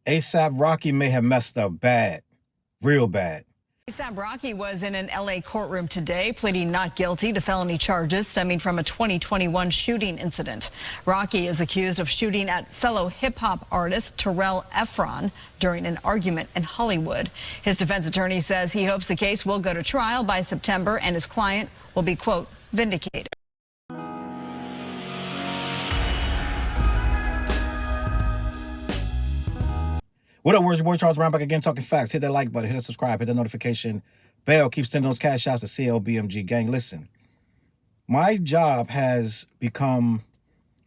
ASAP Rocky may have messed up bad, real bad. Cashapp Rocky was in an LA courtroom today, pleading not guilty to felony charges stemming from a 2021 shooting incident. Rocky is accused of shooting at fellow hip-hop artist Terrell Efron during an argument in Hollywood. His defense attorney says he hopes the case will go to trial by September and his client will be, quote, vindicated. What up, where's your boy Challz Brown back again talking facts. Hit that like button, hit that subscribe, hit that notification bell. Keep sending those cash outs to CLBMG gang. Listen, my job has become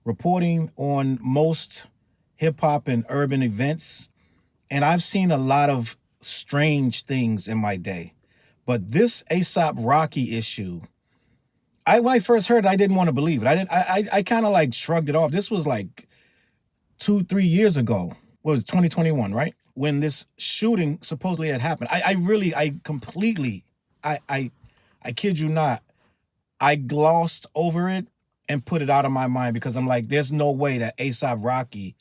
reporting on most hip-hop and urban events, and I've seen a lot of strange things in my day. But this ASAP Rocky issue, when I first heard it, I didn't want to believe it. I kind of like shrugged it off. This was like 2-3 years ago. What was it, 2021, right? When this shooting supposedly had happened. I kid you not, I glossed over it and put it out of my mind because I'm like, there's no way that ASAP Rocky,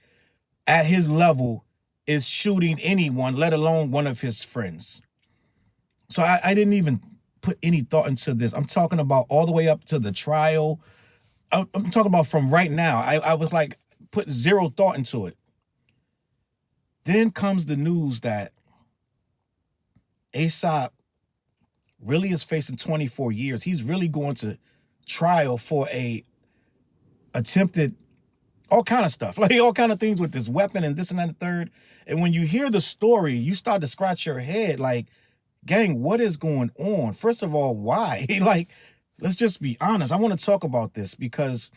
at his level, is shooting anyone, let alone one of his friends. So I didn't even put any thought into this. I'm talking about all the way up to the trial. I'm talking about from right now. I was like, put zero thought into it. Then comes the news that ASAP really is facing 24 years. He's really going to trial for a attempted, all kind of stuff, like all kind of things with this weapon and this and that and the third. And when you hear the story, you start to scratch your head like, gang, what is going on? First of all, why? Like, let's just be honest. I want to talk about this because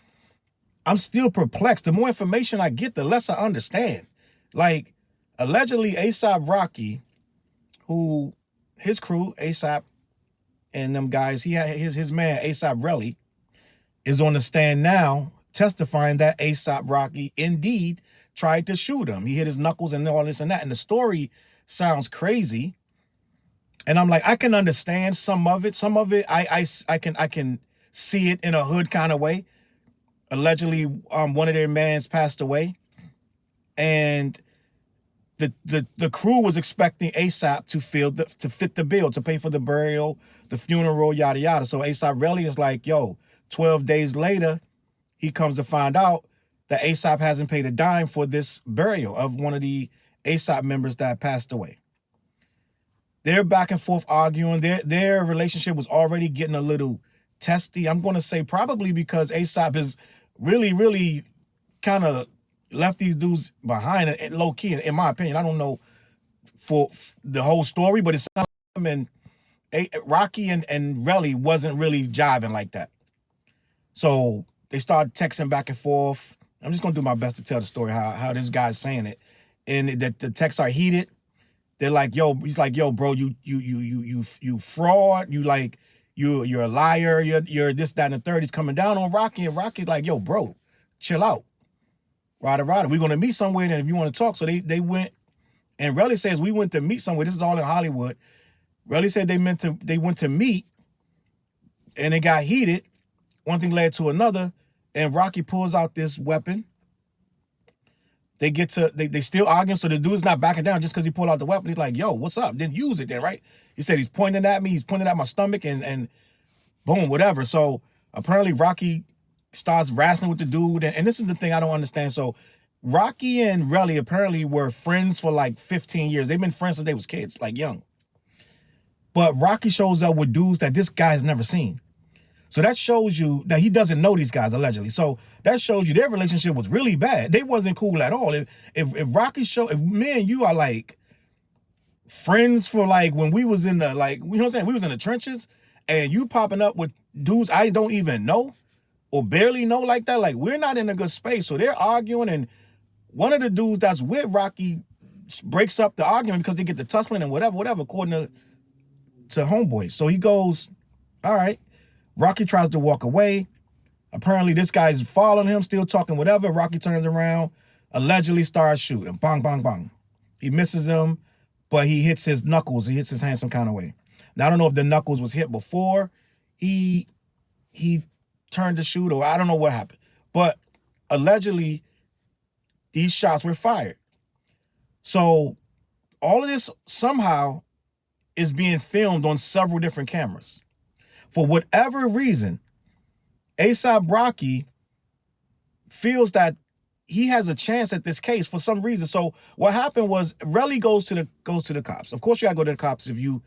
I'm still perplexed. The more information I get, the less I understand. Like, allegedly, ASAP Rocky, who his crew, ASAP and them guys, he had his man, ASAP Relly, is on the stand now testifying that ASAP Rocky indeed tried to shoot him. He hit his knuckles and all this and that. And the story sounds crazy. And I'm like, I can understand some of it. Some of it, I can see it in a hood kind of way. Allegedly, one of their mans passed away. And the crew was expecting ASAP to fit the bill, to pay for the burial, the funeral, yada, yada. So ASAP Relly is like, yo, 12 days later, he comes to find out that ASAP hasn't paid a dime for this burial of one of the ASAP members that passed away. They're back and forth arguing. Their relationship was already getting a little testy. I'm going to say probably because ASAP is really, really kind of left these dudes behind, low key, in my opinion. I don't know for the whole story, but it's and Rocky and Relly wasn't really jiving like that. So they started texting back and forth. I'm just gonna do my best to tell the story how this guy's saying it, and the texts are heated. They're like, yo, he's like, yo, bro, you fraud, you're a liar, you're this, that, and the third. He's coming down on Rocky, and Rocky's like, yo, bro, chill out. Rada, we're going to meet somewhere, and if you want to talk. So they went, and Relly says, we went to meet somewhere. This is all in Hollywood. Relly said they went to meet, and it got heated. One thing led to another, and Rocky pulls out this weapon. They still arguing, so the dude's not backing down just because he pulled out the weapon. He's like, yo, what's up? Didn't use it then, right? He said he's pointing at me, he's pointing at my stomach, and boom, whatever. So apparently Rocky starts wrestling with the dude, and this is the thing I don't understand. So Rocky and Relly apparently were friends for like 15 years. They've been friends since they was kids, like young. But Rocky shows up with dudes that this guy has never seen. So that shows you that he doesn't know these guys, allegedly. So that shows you their relationship was really bad. They wasn't cool at all. If Rocky if me and you are like friends for like when we was in the, like, you know what I'm saying? We was in the trenches, and you popping up with dudes I don't even know or barely know like that, like, we're not in a good space. So they're arguing, and one of the dudes that's with Rocky breaks up the argument because they get to tussling and whatever, according to homeboy. So he goes, all right. Rocky tries to walk away. Apparently this guy's following him, still talking whatever. Rocky turns around, allegedly starts shooting. Bang, bang, bang. He misses him, but he hits his knuckles. He hits his hand some kind of way. Now, I don't know if the knuckles was hit before he turned to shoot, or I don't know what happened. But allegedly, these shots were fired. So all of this somehow is being filmed on several different cameras. For whatever reason, ASAP Rocky feels that he has a chance at this case for some reason. So what happened was Relly goes to the cops. Of course, you gotta go to the cops if you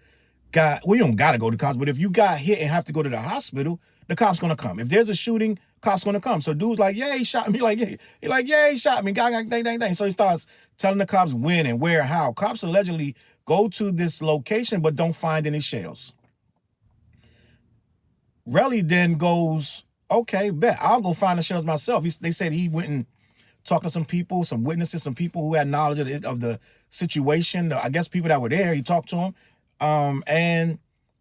got, well, you don't gotta go to the cops, but if you got hit and have to go to the hospital, the cops gonna come. If there's a shooting, cops gonna come. So dude's like, yeah, he shot me. Yeah, he shot me. Gang, dang, dang, dang. So he starts telling the cops when and where, how. Cops allegedly go to this location but don't find any shells. Relly then goes, okay, bet, I'll go find the shells myself. They said he went and talked to some people, some witnesses, some people who had knowledge of the situation. I guess people that were there, he talked to them. And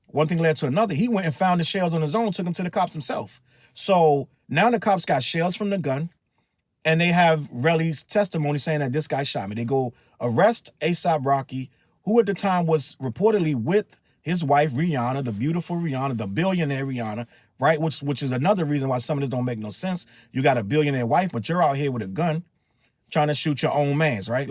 one thing led to another. He went and found the shells on his own, took them to the cops himself. So now the cops got shells from the gun, and they have Relly's testimony saying that this guy shot me. They go arrest ASAP Rocky, who at the time was reportedly with his wife, Rihanna, the beautiful Rihanna, the billionaire Rihanna, right? Which is another reason why some of this don't make no sense. You got a billionaire wife, but you're out here with a gun trying to shoot your own mans, right?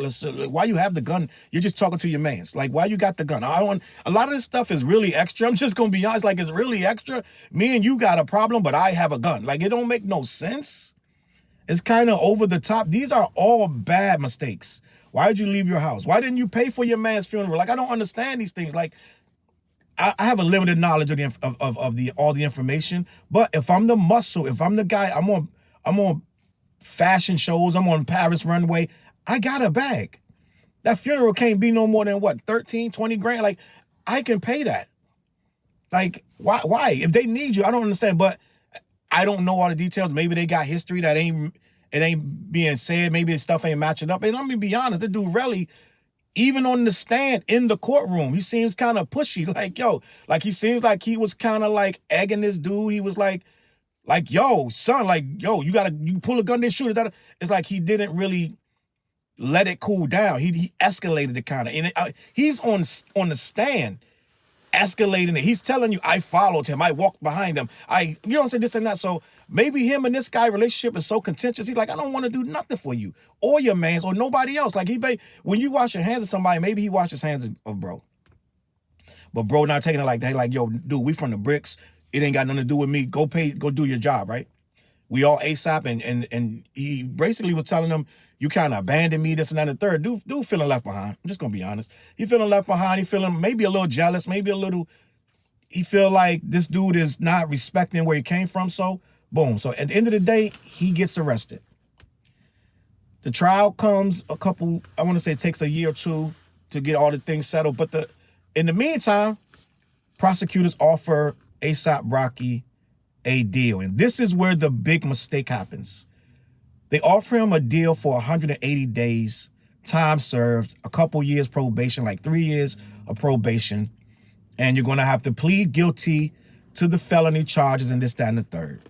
Why you have the gun? You're just talking to your mans. Like, why you got the gun? A lot of this stuff is really extra. I'm just going to be honest. Like, it's really extra. Me and you got a problem, but I have a gun. Like, it don't make no sense. It's kind of over the top. These are all bad mistakes. Why did you leave your house? Why didn't you pay for your man's funeral? Like, I don't understand these things. Like, I have a limited knowledge of all the information, but if I'm the muscle, if I'm the guy, I'm on fashion shows, I'm on Paris runway, I got a bag. That funeral can't be no more than what, 13, 20 grand? Like, I can pay that. Like, why? If they need you, I don't understand, but I don't know all the details. Maybe they got history that ain't being said. Maybe the stuff ain't matching up. And I'm gonna be honest, the dude really, even on the stand in the courtroom, he seems kind of pushy. Like, he seems like he was kind of like egging this dude. He was like, yo, son, like, yo, you pull a gun, then shoot it. It's like he didn't really let it cool down. He escalated it kind of. And he's on the stand escalating it. He's telling you, I followed him. I walked behind him. You know what I'm saying, this and that. So maybe him and this guy relationship is so contentious. He's like, I don't want to do nothing for you or your mans or nobody else. Like, when you wash your hands of somebody, maybe he washed his hands of bro. But bro not taking it like that. Like, yo, dude, we from the bricks. It ain't got nothing to do with me. Go do your job, right? We all ASAP, and he basically was telling them, you kind of abandoned me, this and that and the third. Dude feeling left behind. I'm just going to be honest. He feeling left behind. He feeling maybe a little jealous, he feel like this dude is not respecting where he came from. So, boom. So at the end of the day, he gets arrested. The trial comes I want to say it takes a year or two to get all the things settled. But in the meantime, prosecutors offer ASAP Rocky a deal. And this is where the big mistake happens. They offer him a deal for 180 days, time served, a couple years probation, like 3 years of probation. And you're going to have to plead guilty to the felony charges and this, that, and the third.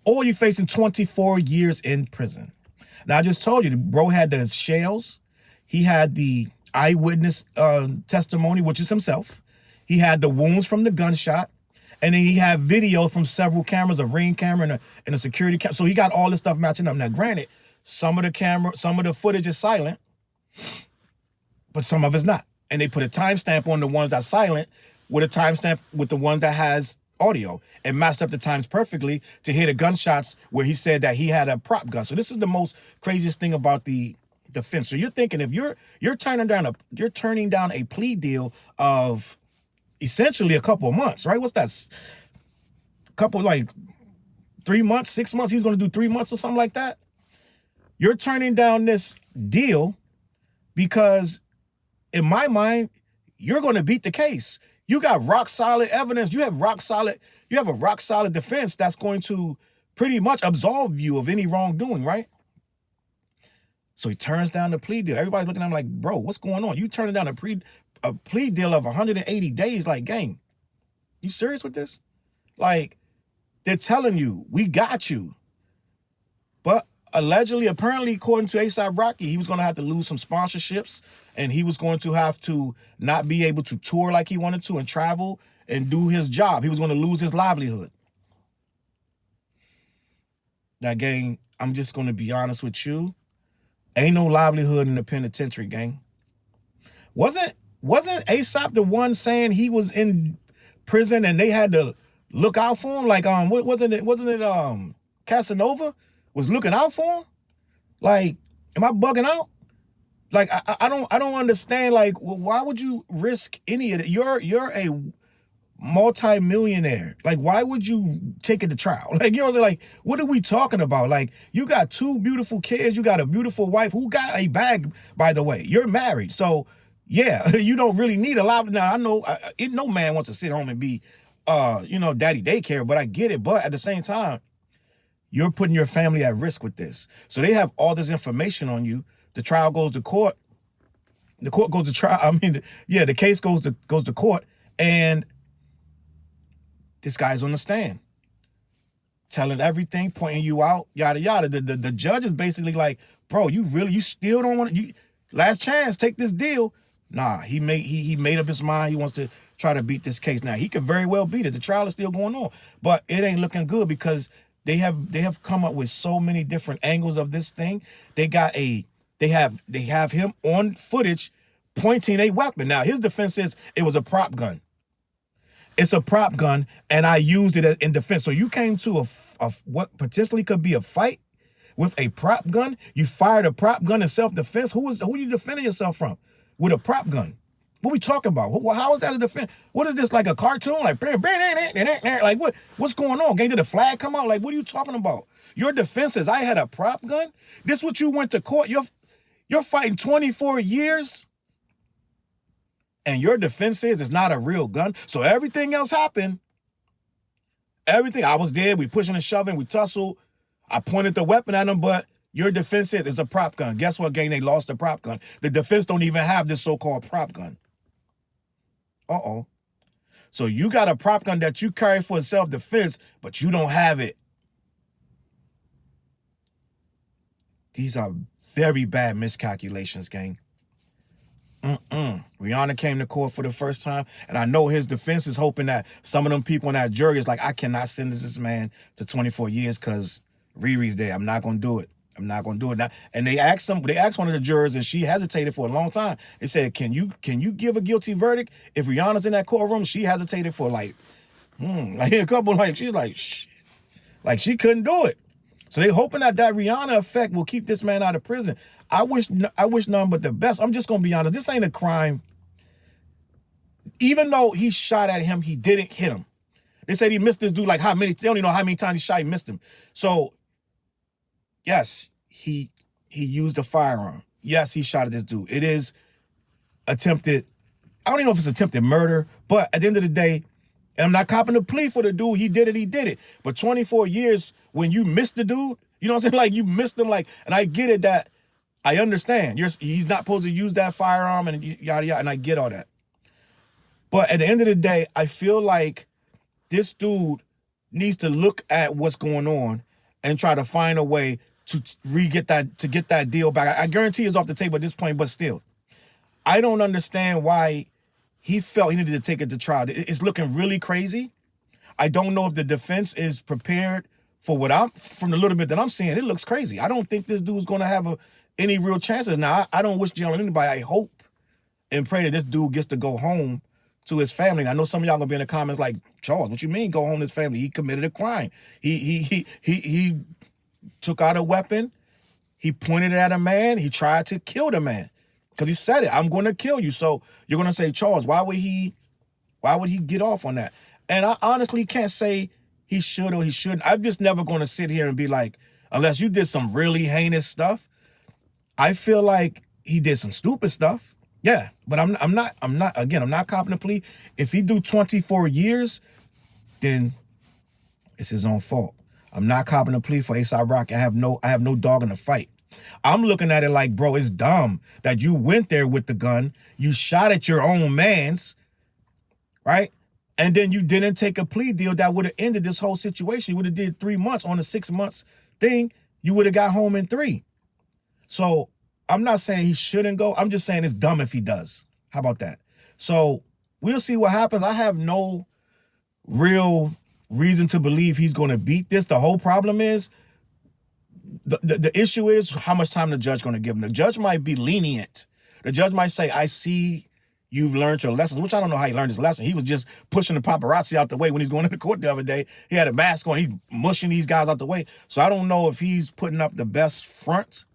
Or you're facing 24 years in prison. Now, I just told you, the bro had the shells. He had the eyewitness testimony, which is himself. He had the wounds from the gunshot. And then he had video from several cameras, a Ring camera and a security camera. So he got all this stuff matching up. Now, granted, some of the footage is silent, but some of it's not. And they put a timestamp on the ones that's silent with a timestamp with the one that has audio, and matched up the times perfectly to hear the gunshots where he said that he had a prop gun. So this is the most craziest thing about the defense. So you're thinking, if you're turning down a plea deal of essentially a couple of months, right? What's that? Couple, like 3 months, 6 months. He was going to do 3 months or something like that. You're turning down this deal because, in my mind, you're going to beat the case. You got rock solid evidence. You have a rock solid defense that's going to pretty much absolve you of any wrongdoing, right? So he turns down the plea deal. Everybody's looking at him like, bro, what's going on? You turning down a plea deal of 180 days, like, gang, you serious with this? Like, they're telling you, we got you. But allegedly, apparently, according to ASAP Rocky, he was going to have to lose some sponsorships, and he was going to have to not be able to tour like he wanted to and travel and do his job. He was going to lose his livelihood. Now, gang, I'm just going to be honest with you. Ain't no livelihood in the penitentiary, gang. Wasn't ASAP the one saying he was in prison and they had to look out for him? Like wasn't it Casanova was looking out for him? Like, am I bugging out? Like I don't understand. Like, why would you risk any of it? You're a multi-millionaire. Like, why would you take it to trial? Like, you know what I'm saying? Like, what are we talking about? Like, you got 2 beautiful kids, you got a beautiful wife who got a bag, by the way. You're married. So, yeah, you don't really need a lot. Now, I know no man wants to sit home and be, daddy daycare, but I get it. But at the same time, you're putting your family at risk with this. So they have all this information on you. The trial goes to court. The court goes to trial. I mean, yeah, the case goes to court, and this guy's on the stand, telling everything, pointing you out, yada yada. The judge is basically like, bro, you still don't want to. Last chance, take this deal. Nah, he made up his mind. He wants to try to beat this case. Now he could very well beat it. The trial is still going on, but it ain't looking good because they have come up with so many different angles of this thing. They have him on footage pointing a weapon. Now his defense is it was a prop gun. It's a prop gun, and I used it in defense. So you came to a what potentially could be a fight with a prop gun. You fired a prop gun in self-defense. Who are you defending yourself from with a prop gun? What we talking about? How is that a defense? What is this, like a cartoon? Like what's going on? Gang, did the flag come out? Like, what are you talking about? Your defense is I had a prop gun. This what you went to court. You're fighting 24 years. And your defense is it's not a real gun. So everything else happened. Everything. I was there. We pushing and shoving. We tussled. I pointed the weapon at him, but your defense is it's a prop gun. Guess what, gang? They lost the prop gun. The defense don't even have this so-called prop gun. Uh-oh. So you got a prop gun that you carry for self-defense, but you don't have it. These are very bad miscalculations, gang. Rihanna came to court for the first time, and I know his defense is hoping that some of them people in that jury is like, I cannot sentence this man to 24 years because Riri's there. I'm not gonna do it. I'm not gonna do it now. And they asked one of the jurors, and she hesitated for a long time. They said, Can you give a guilty verdict? If Rihanna's in that courtroom, she hesitated for like a couple, like she's like, shit. Like she couldn't do it. So they hoping that Rihanna effect will keep this man out of prison. I wish none but the best. I'm just gonna be honest. This ain't a crime. Even though he shot at him, he didn't hit him. They said he missed this dude like how many? They don't even know how many times he shot. He missed him. So yes, he used a firearm. Yes, he shot at this dude. It is attempted. I don't even know if it's attempted murder. But at the end of the day, and I'm not copping a plea for the dude. He did it. But 24 years when you missed the dude, you know what I'm saying? Like you missed him. Like, and I get it that I understand. He's not supposed to use that firearm and yada yada. And I get all that. But at the end of the day, I feel like this dude needs to look at what's going on and try to find a way to get that deal back. I guarantee it's off the table at this point, but still, I don't understand why he felt he needed to take it to trial. It's looking really crazy. I don't know if the defense is prepared for from the little bit that I'm seeing. It looks crazy. I don't think this dude's going to have any real chances. Now, I don't wish jail on anybody. I hope and pray that this dude gets to go home to his family. And I know some of y'all gonna be in the comments like, Charles, what you mean go home to his family? He committed a crime. He took out a weapon. He pointed it at a man. He tried to kill the man because he said it. I'm going to kill you. So you're going to say, Charles, why would he get off on that? And I honestly can't say he should or he shouldn't. I'm just never going to sit here and be like, unless you did some really heinous stuff. I feel like he did some stupid stuff. Yeah, but I'm not copping a plea. If he do 24 years, then it's his own fault. I'm not copping a plea for A$AP Rocky. I have no dog in the fight. I'm looking at it like, bro, it's dumb that you went there with the gun, you shot at your own mans, right? And then you didn't take a plea deal that would have ended this whole situation. You would have did 3 months on a 6 months thing. You would have got home in 3. So I'm not saying he shouldn't go. I'm just saying it's dumb if he does. How about that? So we'll see what happens. I have no real reason to believe he's going to beat this. The whole problem is, the issue is how much time the judge going to give him. The judge might be lenient The judge might say, I see you've learned your lessons, which I don't know how he learned his lesson. He was just pushing the paparazzi out the way when he's going into court the other day. He had a mask on. He's mushing these guys out the way. So I don't know if he's putting up the best front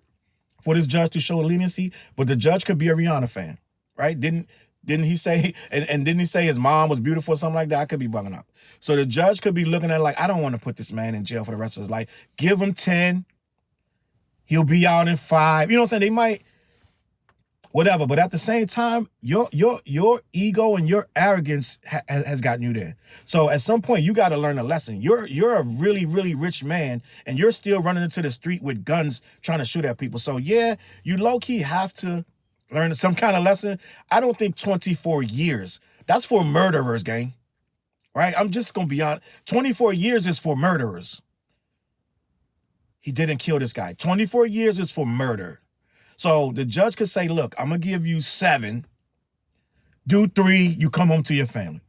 for this judge to show leniency, but the judge could be a Rihanna fan, right? Didn't he say, and didn't he say his mom was beautiful or something like that? I could be bugging up. So the judge could be looking at it like, I don't want to put this man in jail for the rest of his life. Give him 10. He'll be out in 5. You know what I'm saying? They might, whatever. But at the same time, your ego and your arrogance has gotten you there. So at some point, you got to learn a lesson. You're a really, really rich man, and you're still running into the street with guns trying to shoot at people. So yeah, you low-key have to learn some kind of lesson. I don't think 24 years. That's for murderers, gang. Right? I'm just going to be honest. 24 years is for murderers. He didn't kill this guy. 24 years is for murder. So the judge could say, look, I'm going to give you 7. Do 3, you come home to your family,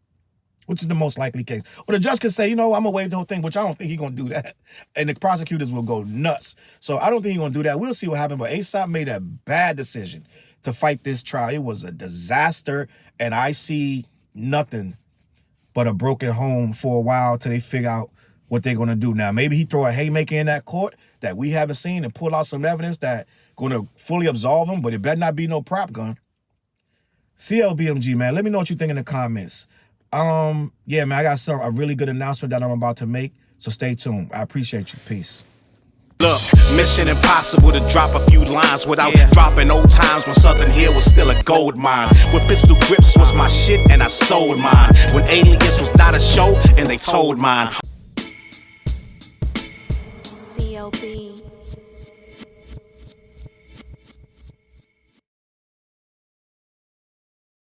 which is the most likely case. Or the judge could say, you know, I'm going to waive the whole thing, which I don't think he's going to do that. And the prosecutors will go nuts. So I don't think he's going to do that. We'll see what happens. But ASAP made a bad decision to fight this trial. It was a disaster. And I see nothing but a broken home for a while till they figure out what they're going to do. Now, maybe he throw a haymaker in that court that we haven't seen and pull out some evidence that going to fully absolve him, but it better not be no prop gun. CLBMG, man, let me know what you think in the comments. Yeah, man, I got a really good announcement that I'm about to make, so stay tuned. I appreciate you. Peace. Look, mission impossible to drop a few lines without dropping old times when Southern Hill was still a gold mine. When pistol grips was my shit and I sold mine. When Alias was not a show and they told mine. CLB.